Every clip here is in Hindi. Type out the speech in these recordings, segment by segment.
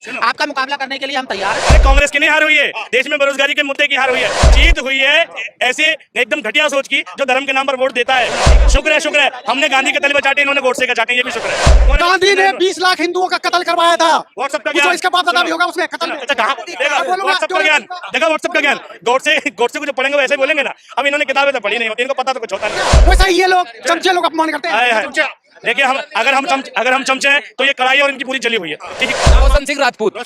आपका मुकाबला करने के लिए हम तैयार हैं। कांग्रेस की नहीं हार हुई है, देश में बेरोजगारी के मुद्दे की हार हुई है। जीत हुई है ऐसे एकदम घटिया सोच की जो धर्म के नाम पर वोट देता है। शुक्र है हमने गांधी के तले बचाटे, इन्होंने गोडसे का चाटे, ये भी शुक्र है। गांधी ने 20 लाख हिंदुओं का कत्ल करवाया था। व्हाट्सएप का जो ज्ञान इसका बाप दादा भी होगा उसमें कत्ल में। व्हाट्सएप का ज्ञान देखा, व्हाट्सएप का ज्ञान गोडसे को जो पढ़ेंगे वैसे बोलेंगे ना। अब इन्होंने किताबें तो पढ़ी नहीं होती, इनको पता तो कुछ होता नहीं। वैसा ये लोग चमचे लोग अपमान करते हैं। देखिए अगर हम चमचे हैं तो ये कढ़ाई और इनकी पूरी जली हुई है। ठीक है, रोशन सिंह राजपूत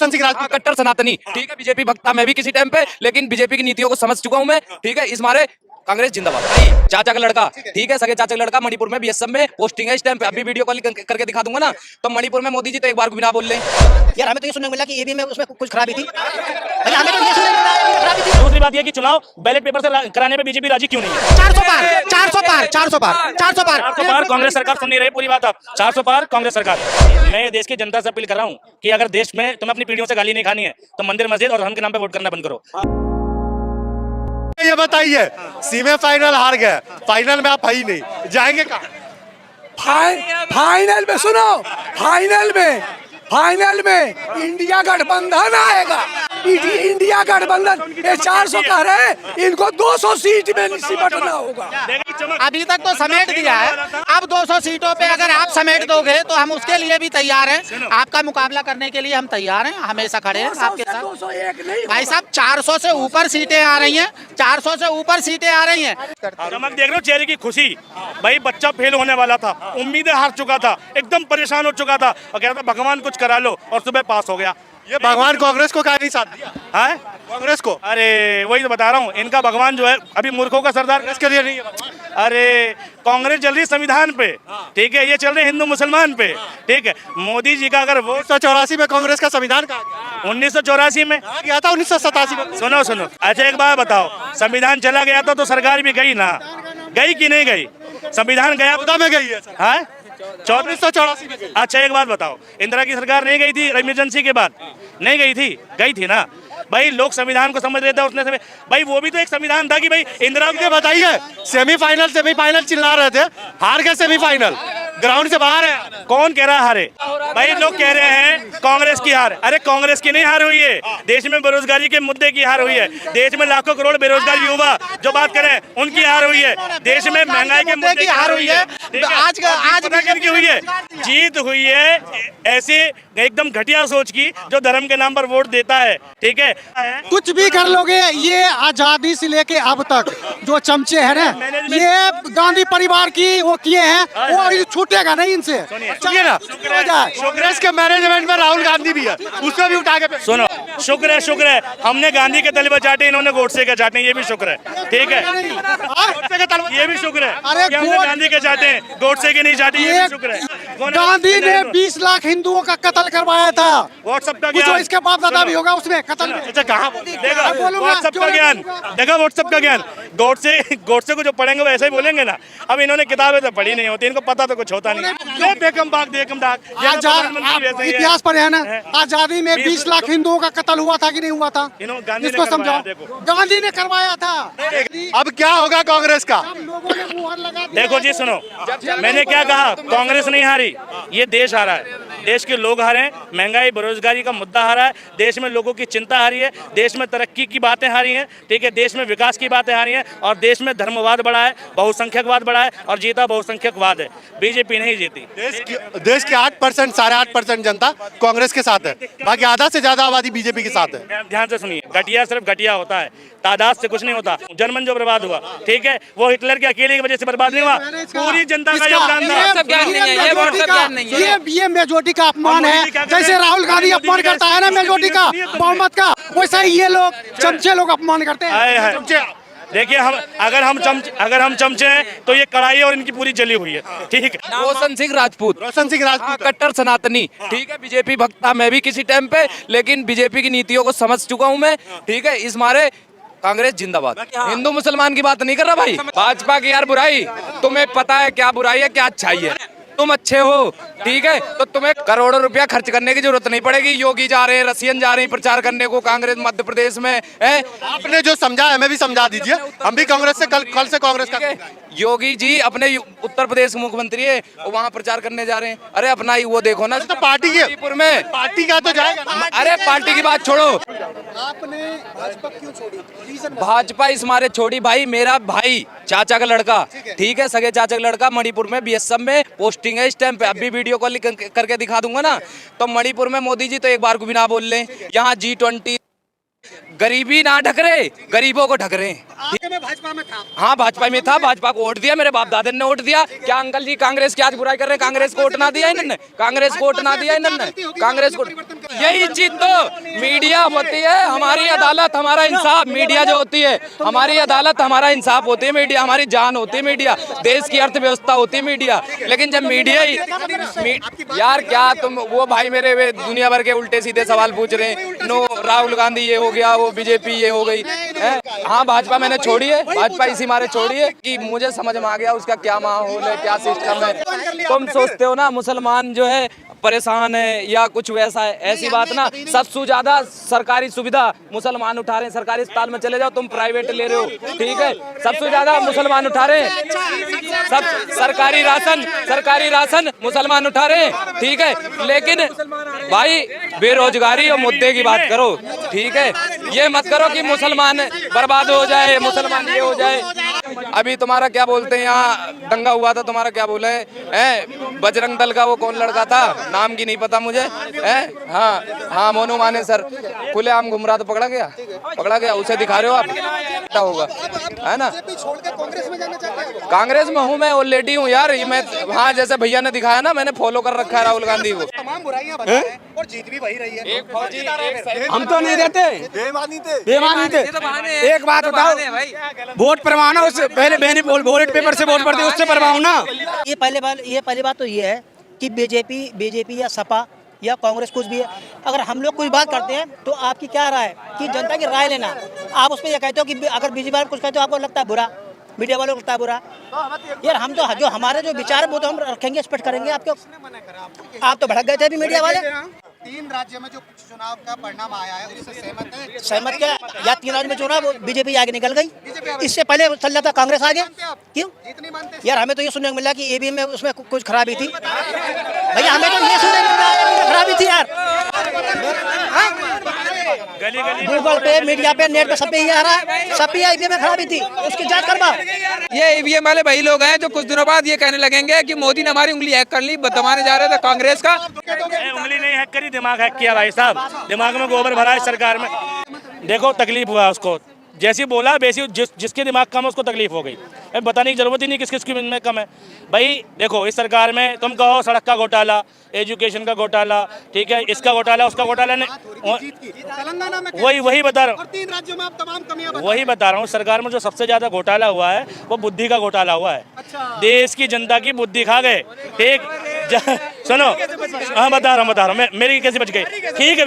कट्टर सनातनी, ठीक है, बीजेपी भक्ता मैं भी किसी टाइम पे, लेकिन बीजेपी की नीतियों को समझ चुका हूं मैं, ठीक है। इस मारे कांग्रेस जिंदाबाद। चाचा का लड़का, ठीक है, सगे चाचा का लड़का मणिपुर में बीएसएफ में पोस्टिंग है इस टाइम पे। अभी वीडियो कॉल करके दिखा दूंगा ना। तो मणिपुर में मोदी जी तो एक बार को बिना बोल ले। यार हमें तो ये सुनने को मिला कि ईवीएम में उसमें कुछ खराबी थी। भैया हमें तो ये सुनने को मिला कि खराबी थी। दूसरी बात ये कि चुनाव बैलेट पेपर से कराने पे बीजेपी राजी क्यों नहीं है? 400 पार 400 पार 400 पार 400 पार 400 पार कांग्रेस सरकार सुन नहीं रही पूरी बात। आप 400 पार कांग्रेस सरकार। मैं देश की जनता से अपील कर रहा हूँ कि अगर देश में तुम्हें अपनी पीढ़ियों से गाली नहीं खानी है तो मंदिर मस्जिद और धर्म के नाम पे वोट करना बंद करो। ये बताइए, सेमीफाइनल हार गए, फाइनल में आप है ही नहीं, जाएंगे कहाँ? फाइनल में सुनो, फाइनल में इंडिया गठबंधन आएगा। इंडिया गठबंधन ये 400 कह रहे हैं, इनको 200 सीट में सिमटना होगा। अभी तक तो समेट दिया है, अब 200 सीटों पे अगर आप समेट दोगे तो हम उसके लिए भी तैयार हैं। आपका मुकाबला करने के लिए हम तैयार हैं, हमेशा खड़े हैं आपके साथ। 201 नहीं भाई साहब 400 से ऊपर सीटें आ रही हैं, 400 से ऊपर सीटें आ रही हैं। चमक देख रहे हो चेहरे की खुशी। भाई बच्चा फेल होने वाला था, उम्मीदें हार चुका था, एकदम परेशान हो चुका था और कह रहा था भगवान कुछ करा लो, और सुबह पास हो गया। ये भगवान कांग्रेस को क्या नहीं साथ दिया है? कांग्रेस को? अरे वही तो बता रहा हूँ, इनका भगवान जो है अभी मूर्खों का सरदार कांग्रेस के लिए नहीं है भगवान। अरे कांग्रेस चल रही संविधान पे, ठीक है, ये चल रहे हिंदू मुसलमान पे, ठीक है। मोदी जी का अगर वो 1984 में कांग्रेस का संविधान कहा गया? 1984 में गया था 1987 में। सुनो अच्छा एक बात बताओ, संविधान चला गया तो सरकार भी गई ना, गई कि नहीं गई? संविधान गया 14 में गई है सर। हाँ 1984 में गई। अच्छा एक बात बताओ, इंदिरा की सरकार नहीं गई थी इमरजेंसी के बाद? नहीं गई थी ना। भाई लोग संविधान को समझ रहे थे उसने भाई वो भी तो एक संविधान था कि भाई इंदिरा ये बताइए, सेमीफाइनल चिल्ला रहे थे, हार गए सेमीफाइनल, ग्राउंड से बाहर है। कौन कह रहा है हारे? भाई लोग कह रहे हैं कांग्रेस की हार। अरे कांग्रेस की नहीं हार हुई है, देश में बेरोजगारी के मुद्दे की हार हुई है। देश में लाखों करोड़ बेरोजगार युवा जो बात करें उनकी हार हुई है। देश में महंगाई के मुद्दे की हार हुई है। आज की हुई है, जीत हुई है ऐसे एकदम घटिया सोच की जो धर्म के नाम पर वोट देता है, ठीक है। कुछ भी कर लोगे, ये आजादी से लेके अब तक जो चमचे हैं ना, ये गांधी परिवार की वो किए हैं, वो छूटेगा नहीं इनसे। सुनिए ना, कांग्रेस के मैनेजमेंट में राहुल गांधी भी है, उसको भी उठा के सुनो। शुक्र है हमने गांधी के तले बचाटे, इन्होंने गोडसे के चाटे, ये भी शुक्र है, ठीक है। ये भी शुक्र है कि हमने गांधी के चाटे, गोडसे के नहीं चाटे, ये भी शुक्र है। गांधी ने 20 लाख हिंदुओं का कत्ल करवाया था। व्हाट्सएप का जो ज्ञान इसके बाप दादा भी होगा उसमें कत्ल में। अच्छा कहाँ देखा? बोलूंगा, व्हाट्सएप का ज्ञान देखा, व्हाट्सएप का ज्ञान गोडसे को जो पढ़ेंगे वैसे ही बोलेंगे ना। अब इन्होंने किताबें तो पढ़ी नहीं होती, इनको पता तो कुछ होता नहीं। बेकम दाग इतिहास पर है ना, आजादी में 20 लाख हिंदुओं का कत्ल हुआ था कि नहीं हुआ था? इसको समझाओ, गांधी ने करवाया था। अब क्या होगा कांग्रेस का? देखो जी सुनो, मैंने क्या कहा, कांग्रेस नहीं हारी, ये देश हारा है। देश के लोग हारे हैं, महंगाई बेरोजगारी का मुद्दा हारा है, देश में लोगों की चिंता हारी है, देश में तरक्की की बातें हारी हैं, ठीक है, देश में विकास की बातें हारी हैं, और देश में धर्मवाद बढ़ा है, बहुसंख्यकवाद बढ़ा है, और जीता बहुसंख्यकवाद है, बीजेपी नहीं जीती। देश के 8%, 8.5% जनता कांग्रेस के साथ है, बाकी आधा से ज्यादा आबादी बीजेपी के साथ है। ध्यान से सुनिए, घटिया सिर्फ घटिया होता है, तादाद से कुछ नहीं होता। जर्मन जो बर्बाद हुआ, ठीक है, वो हिटलर के अकेले की वजह से बर्बाद नहीं हुआ, पूरी जनता का योगदान था। ये मेजोरिटी का अपमान है, जैसे राहुल गांधी अपमान करता है ना मेजोरिटी का, बहुमत का, वैसा ही ये लोग चमचे लोग अपमान करते हैं। देखिए अगर हम चमचे हैं तो ये कढ़ाई और इनकी पूरी जली हुई है, ठीक है। रोशन सिंह राजपूत कट्टर सनातनी, ठीक है, बीजेपी भक्ता मैं भी किसी टाइम पे, लेकिन बीजेपी की नीतियों को समझ चुका हूं मैं, ठीक है। इस मारे कांग्रेस जिंदाबाद। हिंदू मुसलमान की बात नहीं कर रहा भाई, भाजपा की यार बुराई तुम्हें पता है क्या बुराई है क्या अच्छाई है। तुम अच्छे हो, ठीक है, तो तुम्हें करोड़ों रुपया खर्च करने की जरूरत नहीं पड़ेगी। योगी जा रहे हैं, रसियन जा रही प्रचार करने को, कांग्रेस मध्य प्रदेश में है। आपने जो समझा हमें भी समझा दीजिए, हम भी कांग्रेस से कल से कांग्रेस का। योगी जी अपने उत्तर प्रदेश के मुख्यमंत्री है, वहाँ प्रचार करने जा रहे हैं। अरे अपना ही वो देखो ना, तो पार्टी के मणिपुर में पार्टी का तो जाएगा ना। अरे पार्टी की बात छोड़ो, आपने भाजपा क्यों छोड़ी? रीजन भाजपा इस मारे छोड़ी भाई, मेरा भाई चाचा का लड़का, ठीक है, सगे चाचा का लड़का मणिपुर में बीएसएफ में पोस्टिंग है इस टाइम पे। अभी वीडियो कॉल करके दिखा दूंगा ना। तो मणिपुर में मोदी जी तो एक बार को भी ना बोल लें। यहाँ G20 गरीबी ना ढक रहे, गरीबों को ढक रहे। आगे में भाजपा में था। हाँ भाजपा में था, भाजपा को वोट दिया, मेरे बाप दादा ने वोट दिया। क्या अंकल जी कांग्रेस की आज बुराई कर रहे हैं? कांग्रेस को वोट ना दिया इन्होंने, कांग्रेस को वोट ना दिया इन्होंने, कांग्रेस को। यही चीज तो मीडिया होती है, हमारी अदालत हमारा इंसाफ। मीडिया जो होती है हमारी अदालत हमारा इंसाफ होती है, मीडिया हमारी जान होती है, मीडिया देश की अर्थव्यवस्था होती है मीडिया। लेकिन जब मीडिया ही यार क्या तुम वो भाई मेरे वे दुनिया भर के उल्टे सीधे सवाल पूछ रहे हैं। नो राहुल गांधी ये हो गया, वो बीजेपी ये हो गई है। हाँ भाजपा मैंने छोड़ी है, भाजपा इसी मारे छोड़ी है कि मुझे समझ में आ गया उसका क्या माहौल है, क्या सिस्टम है। तुम सोचते हो ना मुसलमान जो है परेशान है या कुछ वैसा है, ऐसी बात ना। सबसे ज्यादा सरकारी सुविधा मुसलमान उठा रहे हैं। सरकारी अस्पताल में चले जाओ, तुम प्राइवेट ले रहे हो, ठीक है, सबसे ज्यादा मुसलमान उठा रहे हैं। सब सरकारी राशन मुसलमान उठा रहे हैं, ठीक है। लेकिन भाई बेरोजगारी और मुद्दे की बात करो, ठीक है, ये मत करो कि मुसलमान बर्बाद हो जाए, मुसलमान ये हो जाए। अभी तुम्हारा क्या बोलते हैं, यहाँ दंगा हुआ था, तुम्हारा क्या बोले हैं? बजरंग दल का वो कौन लड़का था, नाम की नहीं पता मुझे, है? हाँ मोनू माने सर खुलेआम घूम रहा तो पकड़ा गया, उसे दिखा रहे हो आप, क्या होगा, है ना? कांग्रेस में हूँ मैं, ऑलरेडी हूँ यार मैं। हाँ जैसे भैया ने दिखाया ना, मैंने फॉलो कर रखा है राहुल गांधी को। तमाम बुराइयां बताएं और जीत भी वही रही है। एक फौजी हम तो नहीं देते, बेईमानी थे। एक बात बताओ, वोट परवाना उससे पहले मैंने बैलेट पेपर से वोट पड़ती उससे परवाऊ ना। ये पहली बात तो ये है कि बीजेपी या सपा या कांग्रेस कुछ भी है, अगर हम लोग कोई बात करते हैं तो आपकी क्या राय है कि जनता की राय लेना। आप उसमें ये कहते हो कि अगर बीजेपी वाले कुछ कहते हो आपको लगता है बुरा, मीडिया वालों को लगता है बुरा। यार हम तो जो हमारे जो विचार है वो तो हम रखेंगे, स्पष्ट करेंगे। आप तो भड़क गए थे अभी मीडिया वाले। 3 राज्य में जो चुनाव का परिणाम आया है उससे सहमत है? सहमत क्या या 3 राज्य में चुनाव बीजेपी आगे निकल गई। इससे पहले चल रहा था कांग्रेस आगे, क्यों? यार हमें तो ये सुनने को मिला कि ईवीएम में उसमें कुछ खराबी थी। भैया हमें तो ये सुनने को मिला खराबी थी यार। गूगल पे, मीडिया पे, नेट पे सब पे ये आ रहा है, सब पे ईवीएम में खराबी थी, उसकी जांच करवा। ये ईवीएम वाले वही लोग हैं जो कुछ दिनों बाद ये कहने लगेंगे कि मोदी ने हमारी उंगली हैक कर ली, दबाने जा रहे थे कांग्रेस का। उंगली नहीं हैक करी, दिमाग हैक किया भाई साहब, दिमाग में गोबर भरा है सरकार में। देखो तकलीफ हुआ उसको, जैसी बोला वैसी जिसके दिमाग कम है उसको तकलीफ हो गई। बताने की जरूरत ही नहीं किस किस में कम है। भाई देखो इस सरकार में तुम कहो सड़क का घोटाला, एजुकेशन का घोटाला, ठीक है, इसका घोटाला उसका घोटाला नहीं, वही बता रहा हूँ। 3 राज्यों में आप तमाम कमियां वही बता रहा हूँ, सरकार में जो सबसे ज्यादा घोटाला हुआ है वो बुद्धि का घोटाला हुआ है। देश की जनता की बुद्धि खा गए, ठीक। सुनो, हाँ बता रहा हूँ मैं, मेरी कैसे बच गई। ठीक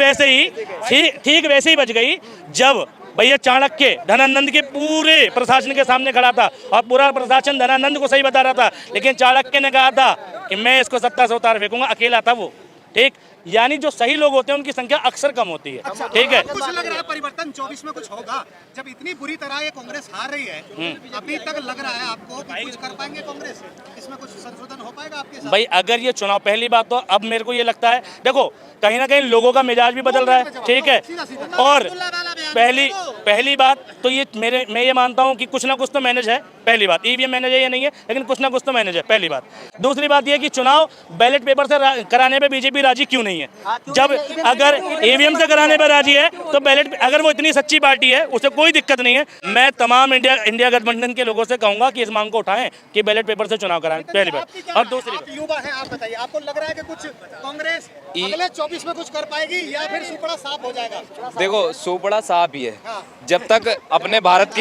वैसे ही बच गई जब भैया चाणक्य धनानंद के पूरे प्रशासन के सामने खड़ा था और पूरा प्रशासन धनानंद को सही बता रहा था, लेकिन चाणक्य ने कहा था कि मैं इसको सत्ता से उतार फेंकूंगा, अकेला था वो, ठीक। यानी जो सही लोग होते हैं उनकी संख्या अक्सर कम होती है, ठीक है। कुछ लग रहा है परिवर्तन 24 में कुछ होगा, जब इतनी बुरी तरह ये कांग्रेस हार रही है, अभी तक लग रहा है आपको कि कुछ कर पाएंगे कांग्रेस, इसमें कुछ संशोधन हो पाएगा आपके साथ? भाई अगर ये चुनाव, पहली बात तो अब मेरे को ये लगता है, देखो कहीं ना कहीं लोगों का मिजाज भी बदल रहा है, ठीक है। और पहली बात तो ये मैं ये मानता हूँ कि कुछ ना कुछ तो मैनेज है, पहली बात। ईवीएम मैनेज है या नहीं है, लेकिन कुछ ना कुछ तो मैनेज है, पहली बात। दूसरी बात ये कि चुनाव बैलेट पेपर से कराने पे बीजेपी राजी क्यों नहीं है? जब अगर ईवीएम से कराने पर राजी है तो बैलेट, अगर वो इतनी सच्ची पार्टी है उसे कोई दिक्कत नहीं है। मैं तमाम इंडिया गठबंधन के लोगों से कहूंगा कि इस मांग को उठाएं कि बैलेट पेपर से चुनाव कराएं, पहली बात। और दूसरी बात, युवा है, आप बताइए, आपको लग रहा है कि कुछ कांग्रेस अगले 24 में कुछ कर पाएगी या फिर सुपड़ा साफ हो जाएगा? देखो सुपड़ा साफ ही है, जब तक अपने भारत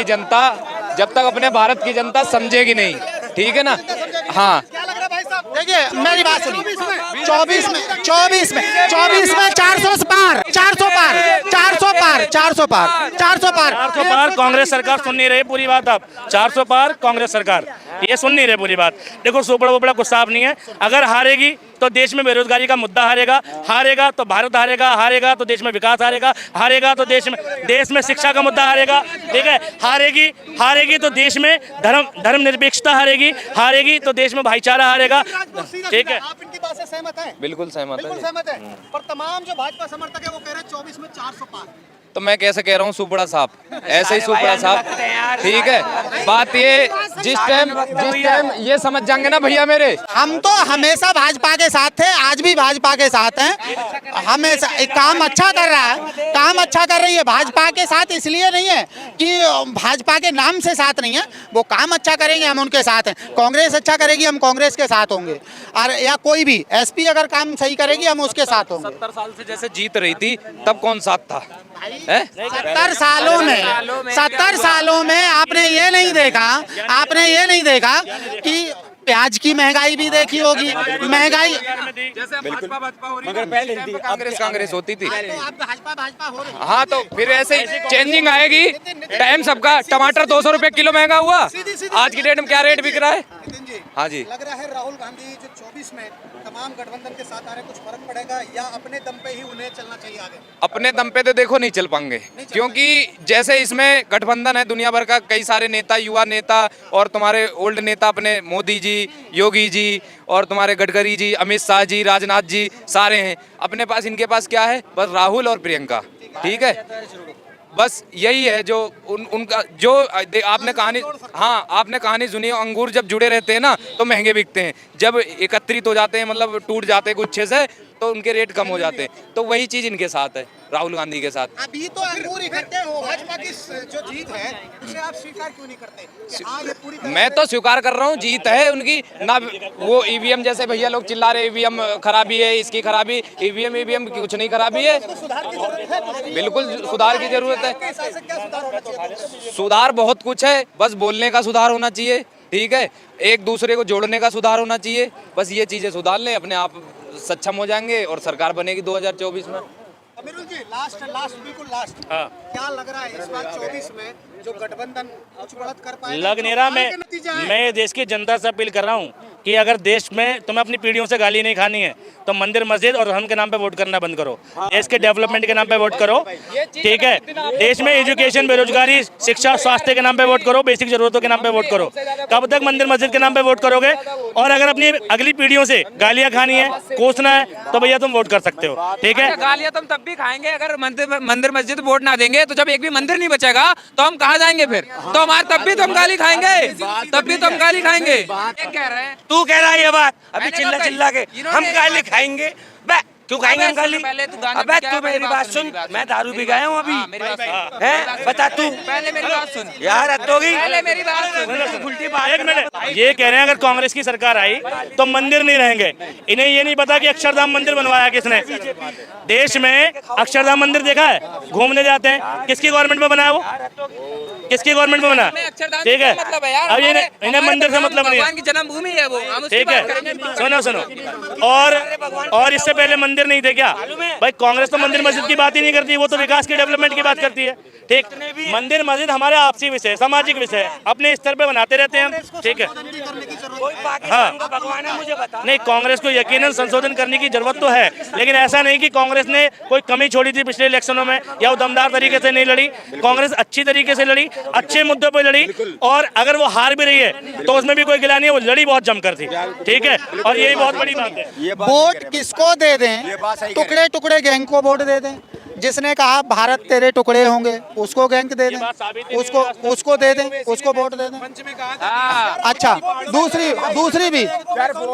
की जनता समझेगी नहीं, ठीक है ना। हाँ क्या लग रहा है भाई साहब? देखिए मेरी बात सुनिए, 24 में 400 पार, 400 पार, 400 पार 400 पार 400 पार कांग्रेस सरकार सुन नहीं रही पूरी बात। अब 400 पार कांग्रेस सरकार ये सुन नहीं रही पूरी बात। देखो सोपड़ा वोपड़ा कुछ साफ नहीं है। अगर हारेगी तो देश में बेरोजगारी का मुद्दा हारेगा तो भारत हारेगा तो देश में विकास हारेगा तो देश में शिक्षा का मुद्दा हारेगा। ठीक है, हारेगी तो देश में धर्मनिरपेक्षता हारेगी तो देश में भाईचारा हारेगा। ठीक है, आप इनकी बात से सहमत हैं? बिल्कुल सहमत है। सहमत है। पर तमाम जो भाजपा समर्थक है वो कह रहे हैं 24 में 400 पार। तो मैं कैसे कह रहा हूँ सुपड़ा साहब, ऐसे ही सुपड़ा साहब। ठीक है, बात ये जिस टाइम ये समझ जाएंगे ना भैया मेरे, हम तो हमेशा भाजपा के साथ थे, आज भी भाजपा के साथ हैं। हमेशा काम अच्छा कर रहा है, काम अच्छा कर रही है। भाजपा के साथ इसलिए नहीं है कि भाजपा के नाम से साथ नहीं है, वो काम अच्छा करेंगे हम उनके साथ हैं। कांग्रेस अच्छा करेगी हम कांग्रेस के साथ होंगे, और या कोई भी एसपी अगर काम सही करेगी हम उसके साथ होंगे। 70 साल से जैसे जीत रही थी तब कौन साथ था? 70 सालों में आपने ये नहीं देखा कि प्याज की महंगाई भी देखी होगी। महंगाई जैसे भाजपा हो रही मगर पहले कांग्रेस होती थी। तो आप भाजपा हो रही। हाँ, तो फिर ऐसे ही चेंजिंग आएगी। टाइम सबका। टमाटर 200 रुपए किलो महंगा हुआ, आज की डेट में क्या रेट बिक रहा है? हाँ जी, लग रहा है राहुल गांधी जो 24 में तमाम गठबंधन के साथ आ रहे, कुछ फर्क पड़ेगा या अपने दम पे ही उन्हें चलना चाहिए आगे? अपने दम पे तो देखो नहीं चल पाएंगे, क्योंकि जैसे इसमें गठबंधन है दुनिया भर का, कई सारे नेता, युवा नेता और तुम्हारे ओल्ड नेता अपने मोदी जी, योगी जी और तुम्हारे गडकरी जी, अमित शाह जी, राजनाथ जी, सारे हैं अपने पास। इनके पास क्या है? बस राहुल और प्रियंका। ठीक है, बस यही है जो उनका जो आपने कहानी, हाँ आपने कहानी सुनी, अंगूर जब जुड़े रहते हैं ना तो महंगे बिकते हैं, जब एकत्रित हो जाते हैं मतलब टूट जाते हैं गुच्छे से तो उनके रेट कम हो जाते हैं। तो वही चीज इनके साथ है, राहुल गांधी के साथ। अभी तो अंगूर इकट्ठे हो, भाजपा की जो जीत है उसे आप स्वीकार क्यों नहीं करते कि हाँ ये पूरी मैं तो स्वीकार कर रहा हूँ, जीत है उनकी ना। वो ईवीएम जैसे भैया लोग चिल्ला रहे ईवीएम खराबी है, इसकी खराबी, ईवीएम की कुछ नहीं खराबी है, बिल्कुल सुधार की जरूरत है। सुधार बहुत कुछ है, बस बोलने का सुधार होना चाहिए। ठीक है, एक दूसरे को जोड़ने का सुधार होना चाहिए। बस ये चीजें सुधार लें, अपने आप सक्षम हो जाएंगे और सरकार बनेगी 2024 में। अमीरुल जी, लास्ट बिल्कुल लास्ट, क्या लग रहा है इस बार 24 में जो गठबंधन कुछ बढ़त कर पाएगा? लग नहीं रहा। मैं देश की जनता से अपील कर रहा हूँ कि अगर देश में तुम्हें अपनी पीढ़ियों से गाली नहीं खानी है तो मंदिर मस्जिद और धर्म के नाम पे वोट करना बंद करो, देश के डेवलपमेंट के नाम पे वोट करो। ठीक है, देश में एजुकेशन, बेरोजगारी, शिक्षा, स्वास्थ्य के नाम पे वोट करो, बेसिक जरूरतों के नाम पे वोट करो। कब तक मंदिर मस्जिद के नाम पे वोट करोगे? और अगर अपनी अगली पीढ़ियों से गालियाँ खानी है, कोसना है, तो भैया तुम वोट कर सकते हो। ठीक है, गालियाँ तुम तब भी खाएंगे अगर मंदिर मस्जिद वोट ना देंगे तो जब एक भी मंदिर नहीं बचेगा तो हम कहाँ जाएंगे फिर? तो हमारे तब भी तुम गाली खाएंगे, तब भी तुम गाली खाएंगे। कह रहे हैं, तू कह रहा है ये बात, अभी मैंने चिल्ला तो चिल्ला के इन्होंने हम ये गाली बात- खाएंगे? बे क्यों खाएंगे हम गाली? पहले तू गाने अबे पे क्या तू है, मेरी बात सुन, मैं दारू भी गया हूँ अभी, मेरी बात सुन। है बता तू, पहले मेरी बात सुन यार हद हो गई। पहले मेरी बात सुन। उल्टी बात एक मिनट, ये कह रहे हैं अगर कांग्रेस की सरकार आई तो मंदिर नहीं रहेंगे। इन्हें ये नहीं पता कि अक्षरधाम मंदिर बनवाया किसने। देश में अक्षरधाम मंदिर देखा है? घूमने जाते हैं, किसकी गवर्नमेंट में बना है वो? किसकी गवर्नमेंट में बना? ठीक है, मतलब है यार, अब इन्हें मंदिर से मतलब नहीं है। भगवान की जन्मभूमि है वो, हम उसकी ठीक बात है, करेंगे। सुनो और इससे पहले मंदिर नहीं थे क्या भाई? कांग्रेस तो मंदिर मस्जिद की बात ही नहीं करती, वो तो विकास की, डेवलपमेंट की बात करती है। ठीक, मंदिर मस्जिद हमारे आपसी विषय, सामाजिक विषय, अपने स्तर पे बनाते रहते हैं हम। ठीक है, हाँ, भगवान है मुझे बता। नहीं कांग्रेस को यकीनन संशोधन करने की जरूरत तो है, लेकिन ऐसा नहीं कि कांग्रेस ने कोई कमी छोड़ी थी पिछले इलेक्शनों में या वो दमदार तरीके से नहीं लड़ी। कांग्रेस अच्छी तरीके से लड़ी, अच्छे मुद्दों पर लड़ी, और अगर वो हार भी रही है तो उसमें भी कोई गिला नहीं है, वो लड़ी बहुत जमकर थी। ठीक है, और यही बहुत बड़ी बात है। वोट किसको दे दें? टुकड़े टुकड़े गैंग को वोट दे दें। जिसने कहा भारत तेरे टुकड़े होंगे उसको गैंग दे दें, उसको दे दें, उसको वोट दे दें। अच्छा, दूसरी भी